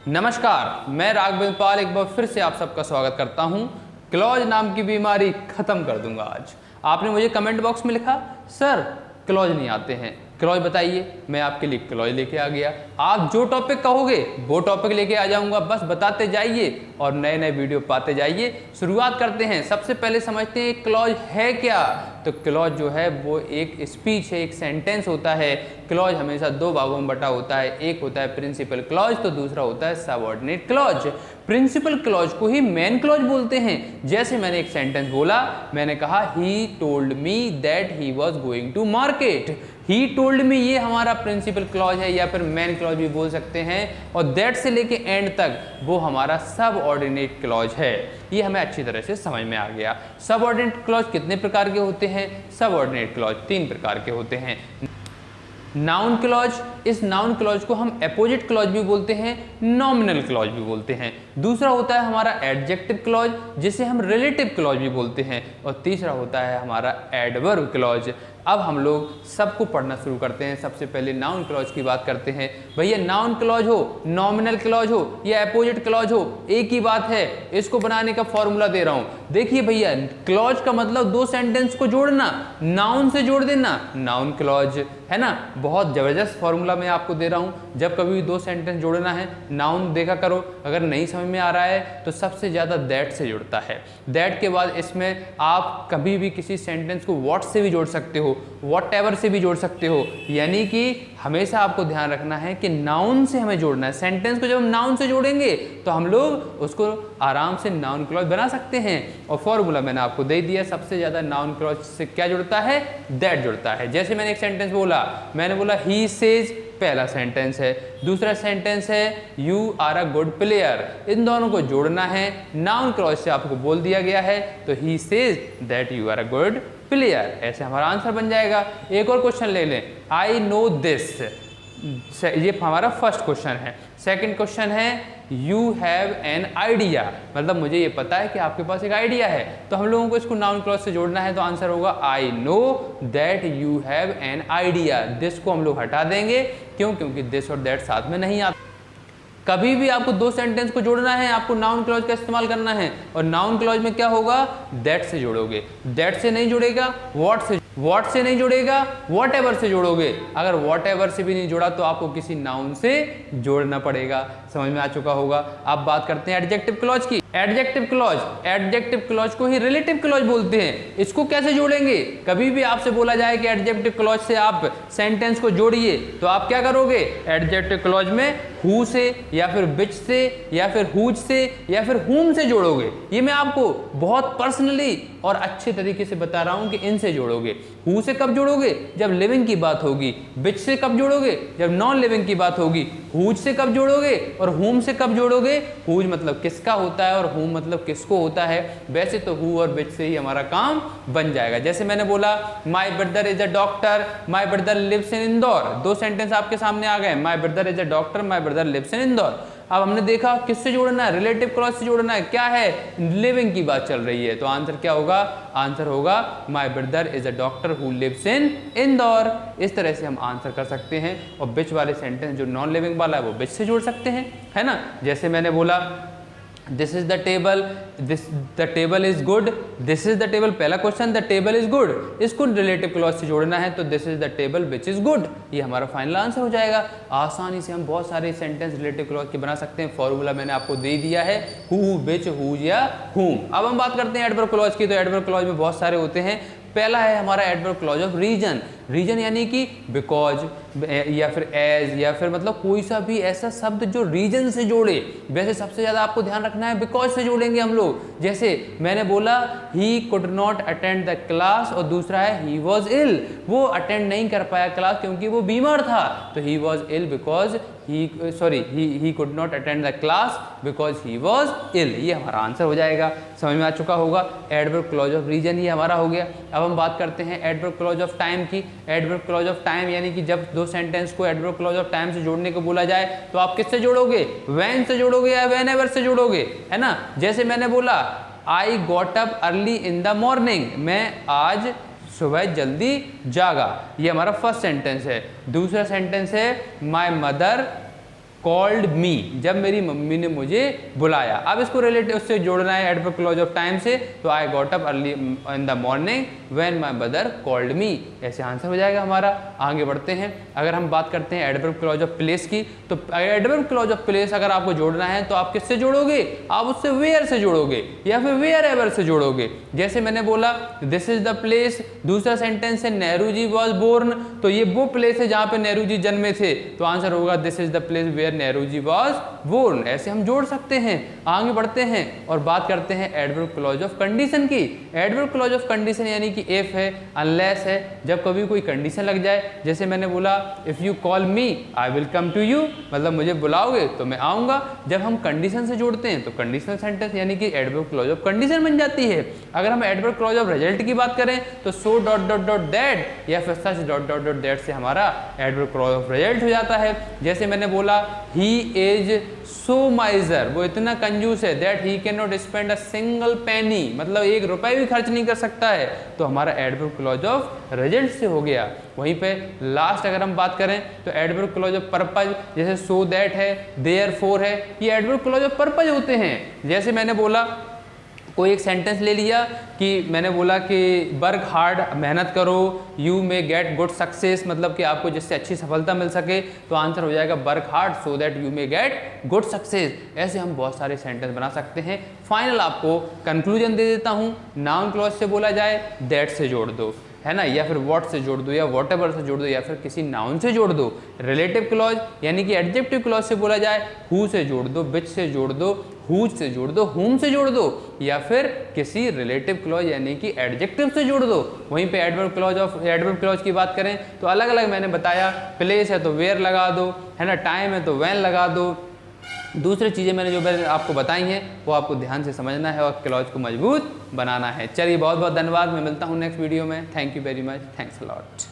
नमस्कार, मैं राघवेंद्र पाल एक बार फिर से आप सबका स्वागत करता हूं। क्लॉज नाम की बीमारी खत्म कर दूंगा आज। आपने मुझे कमेंट बॉक्स में लिखा, सर क्लॉज नहीं आते हैं, क्लॉज बताइए। मैं आपके लिए क्लॉज लेके आ गया। आप जो टॉपिक कहोगे वो टॉपिक लेके आ जाऊंगा, बस बताते जाइए और नए नए वीडियो पाते जाइए। शुरुआत करते हैं। सबसे पहले समझते हैं क्लॉज है क्या। तो क्लॉज जो है वो एक स्पीच है, एक सेंटेंस होता है। क्लॉज हमेशा दो भागों में बटा होता है, एक होता है प्रिंसिपल क्लॉज तो दूसरा होता है सबऑर्डिनेट क्लॉज। प्रिंसिपल क्लॉज को ही मेन क्लॉज बोलते हैं। जैसे मैंने एक सेंटेंस बोला, मैंने कहा he told me that he was going to market. He told me ये हमारा प्रिंसिपल क्लॉज है या फिर मेन क्लॉज भी बोल सकते हैं, और दैट से लेके एंड तक वो हमारा सबऑर्डिनेट क्लॉज है। ये हमें अच्छी तरह से समझ में आ गया। सबऑर्डिनेट क्लॉज कितने प्रकार के होते हैं? सबऑर्डिनेट क्लॉज 3 प्रकार के होते हैं। नाउन क्लॉज, इस नाउन क्लॉज को हम अपोजिट क्लॉज भी बोलते हैं, नॉमिनल क्लॉज भी बोलते हैं। दूसरा होता है हमारा एडजेक्टिव क्लॉज, जिसे हम रिलेटिव क्लॉज भी बोलते हैं, और तीसरा होता है हमारा एडवर्ब क्लॉज। अब हम लोग सबको पढ़ना शुरू करते हैं। सबसे पहले नाउन क्लॉज की बात करते हैं। भैया नाउन क्लॉज हो, नॉमिनल क्लॉज हो या अपोजिट क्लॉज हो, एक ही बात है। इसको बनाने का फॉर्मूला दे रहा हूं। देखिए भैया, क्लॉज का मतलब दो सेंटेंस को जोड़ना, नाउन से जोड़ देना, नाउन क्लॉज है ना। बहुत जबरदस्त फॉर्मूला मैं आपको दे रहा हूं। जब कभी भी दो सेंटेंस जोड़ना है, नाउन देखा करो, अगर नहीं समझ में आ रहा है तो सबसे ज्यादा दैट से जुड़ता है। दैट के बाद इसमें आप कभी भी किसी सेंटेंस को व्हाट से भी जोड़ सकते हो, वॉट एवर से भी जोड़ सकते हो। यानी कि हमेशा आपको ध्यान रखना है कि नाउन से हमें जोड़ना है। सेंटेंस को जब हम नाउन से जोड़ेंगे तो हम लोग उसको आराम से नाउन क्लॉज बना सकते हैं। और फॉर्मूला मैंने आपको दे दिया। सबसे ज्यादा नाउन क्लॉज से क्या जुड़ता है? दैट जुड़ता है। जैसे मैंने एक सेंटेंस बोला, मैंने बोला ही सेज, पहला सेंटेंस है। दूसरा सेंटेंस है you are a good player. इन दोनों को जोड़ना है, नाउन क्लॉज से आपको बोल दिया गया है, तो he says that you are a good player. ऐसे हमारा आंसर बन जाएगा। एक और क्वेश्चन ले लें, आई नो दिस। ये हमारा फर्स्ट क्वेश्चन है। सेकंड क्वेश्चन है यू हैव एन आइडिया, मतलब मुझे ये पता है कि आपके पास एक आइडिया है। तो हम लोगों को इसको नाउन क्लॉज से जोड़ना है, तो आंसर होगा I know that you have an idea. This को हम लोग हटा देंगे, क्यों? क्योंकि दिस और दैट साथ में नहीं आता। कभी भी आपको दो सेंटेंस को जोड़ना है, आपको नाउन क्लॉज का इस्तेमाल करना है। और नाउन क्लॉज में क्या होगा? दैट से जोड़ोगे। दैट से नहीं जुड़ेगा, व्हाट से नहीं जुड़ेगा, वॉट एवर से जोड़ोगे। अगर वॉट एवर से भी नहीं जुड़ा तो आपको किसी नाउन से जोड़ना पड़ेगा। समझ में आ चुका होगा। अब बात करते हैं एडजेक्टिव क्लॉज की। एडजेक्टिव क्लॉज को ही रिलेटिव क्लॉज बोलते हैं। इसको कैसे जोड़ेंगे? कभी भी आपसे बोला जाए कि एडजेक्टिव क्लॉज से आप सेंटेंस को जोड़िए, तो आप क्या करोगे? एडजेक्टिव क्लॉज में हु से या फिर विच से या फिर हुज से या फिर हुम से जोड़ोगे। ये मैं आपको बहुत पर्सनली और अच्छे तरीके से बता रहा हूं कि इनसे जोड़ोगे। हु से कब जोड़ोगे? जब लिविंग की बात होगी। विच से कब जोड़ोगे? जब नॉन लिविंग की बात होगी। हुज से कब जोड़ोगे और हुम से कब जोड़ोगे? हुज मतलब किसका होता है और हुम मतलब किसको होता है। वैसे तो हु और विच से ही हमारा काम बन जाएगा। जैसे मैंने बोला my brother is a doctor, my brother lives in Indore. दो सेंटेंस आपके सामने आ गए, my brother is a doctor, my brother lives in Indore. अब हमने देखा किससे जोड़ना है? रिलेटिव क्लॉज से जोड़ना है। क्या है? लिविंग की बात चल रही है, तो आंसर क्या होगा? आंसर होगा my brother is a doctor who lives in Indore. इस तरह से हम आंसर कर सकते हैं। और बिच वाले सेंटेंस जो नॉन लिविंग वाला है वो बिच से जोड़ सकते हैं, है ना। जैसे मैंने बोला this is the table, the table is good, this is the table, पहला question the table is good, इसको रिलेटिव क्लॉज से जोड़ना है, तो this is the table which is good. ये हमारा फाइनल आंसर हो जाएगा। आसानी से हम बहुत सारे सेंटेंस रिलेटिव क्लॉज के बना सकते हैं। फॉर्मूला मैंने आपको दे दिया है, हु, विच, हुज या हुम। अब हम बात करते हैं एडवर्ब क्लॉज की। तो एडवर्ब क्लॉज में बहुत सारे होते हैं। पहला है हमारा adverb clause of reason. Reason यानी कि बिकॉज या फिर एज या फिर मतलब कोई सा भी ऐसा शब्द जो रीजन से जोड़े। वैसे सबसे ज्यादा आपको ध्यान रखना है बिकॉज से जोड़ेंगे हम लोग। जैसे मैंने बोला ही could not attend the class, और दूसरा है ही वॉज इल, वो अटेंड नहीं कर पाया क्लास क्योंकि वो बीमार था। तो he was ill because he could not attend the class because he was ill. ये हमारा आंसर हो जाएगा। समझ में आ चुका होगा। एडवर्ब क्लॉज ऑफ रीजन ये हमारा हो गया। अब हम बात करते हैं एडवर्ब क्लॉज ऑफ टाइम की। एडवर्ब क्लॉज ऑफ टाइम यानी कि जब दो सेंटेंस को एडवर्ब क्लॉज ऑफ टाइम से जोड़ने को बोला जाए तो आप किससे जोड़ोगे? व्हेन से जोड़ोगे या व्हेनेवर से जोड़ोगे, है ना। जैसे मैंने बोला I got up early in the morning, मैं आज सुबह जल्दी जागा। ये हमारा फर्स्ट सेंटेंस है। दूसरा सेंटेंस है माई मदर कॉल्ड मी, जब मेरी मम्मी ने मुझे बुलाया। अब इसको रिलेटिव उससे जोड़ना है एडवर्ब क्लॉज ऑफ टाइम से, तो I got up early in the morning when my mother called me, ऐसे आंसर हो जाएगा हमारा। आगे बढ़ते हैं, अगर हम बात करते हैं एडवर्ब क्लॉज ऑफ प्लेस की, तो एडवर्ब क्लॉज ऑफ प्लेस अगर आपको जोड़ना है तो आप किससे जोड़ोगे, आप उससे वेयर से जोड़ोगे या फिर वेयर एवर से जोड़ोगे। जैसे मैंने बोला दिस इज द प्लेस, दूसरा सेंटेंस है नेहरू जी वॉज बोर्न, तो ये वो प्लेस है जहाँ पे नेहरू जी जन्मे थे, तो आंसर होगा this is the place where Nehru ji was born. ऐसे हम जोड़ सकते हैं। आगे बढ़ते हैं और बात करते हैं एडवर्ब क्लॉज ऑफ कंडीशन की। एडवर्ब क्लॉज ऑफ कंडीशन यानी कि इफ है, अनलेस है, जब कभी कोई कंडीशन लग जाए। जैसे मैंने बोला if you call me I will come to you, मतलब मुझे बुलाओगे तो मैं आऊँगा। जब हम कंडीशन से जोड़ते हैं तो कंडीशनल सेंटेंस यानी कि एडवर्ब क्लॉज ऑफ कंडीशन बन जाती है। अगर हम एडवर्ब क्लॉज ऑफ रिजल्ट की बात करें तो so dot dot dot that या फिर सच डॉट डॉट डॉट दैट से हमारा एडवर्ब क्लॉज ऑफ रिजल्ट हो जाता है। जैसे मैंने बोला ही इज सो माइजर, वो इतना कंजूस है, that he can not spend a single penny, मतलब 1 रुपए भी खर्च नहीं कर सकता है, तो हमारा एडवर्ब क्लॉज ऑफ रिजल्ट से हो गया। वहीं पे लास्ट अगर हम बात करें तो एडवर्ब क्लॉज ऑफ पर्पज, जैसे सो दैट है, देयरफॉर है, ये एडवर्ब क्लॉज ऑफ पर्पज होते हैं। जैसे मैंने बोला कोई एक सेंटेंस ले लिया कि मैंने बोला कि वर्क हार्ड, मेहनत करो, you may get good success, मतलब कि आपको जिससे अच्छी सफलता मिल सके, तो आंसर हो जाएगा work hard so that you may get good success. ऐसे हम बहुत सारे सेंटेंस बना सकते हैं। फाइनल आपको कंक्लूजन दे देता हूँ, नाउन क्लॉज से बोला जाए दैट से जोड़ दो, है ना, या फिर व्हाट से जोड़ दो, या वॉट एवर से जोड़ दो, या फिर किसी नाउन से जोड़ दो। रिलेटिव क्लॉज यानी कि एडजेक्टिव क्लॉज से बोला जाए हु से जोड़ दो, विच से जोड़ दो, हुज से जोड़ दो, हुम से जोड़ दो, या फिर किसी रिलेटिव क्लॉज यानी कि एडजेक्टिव से जोड़ दो। वहीं पे एडवर्ब क्लॉज की बात करें तो अलग अलग मैंने बताया, प्लेस है तो वेयर लगा दो, है ना, टाइम है तो व्हेन लगा दो। दूसरी चीज़ें मैंने आपको बताई हैं वो आपको ध्यान से समझना है और क्लॉज को मजबूत बनाना है। चलिए बहुत बहुत धन्यवाद, मैं मिलता हूँ नेक्स्ट वीडियो में। Thank you very much, thanks a lot.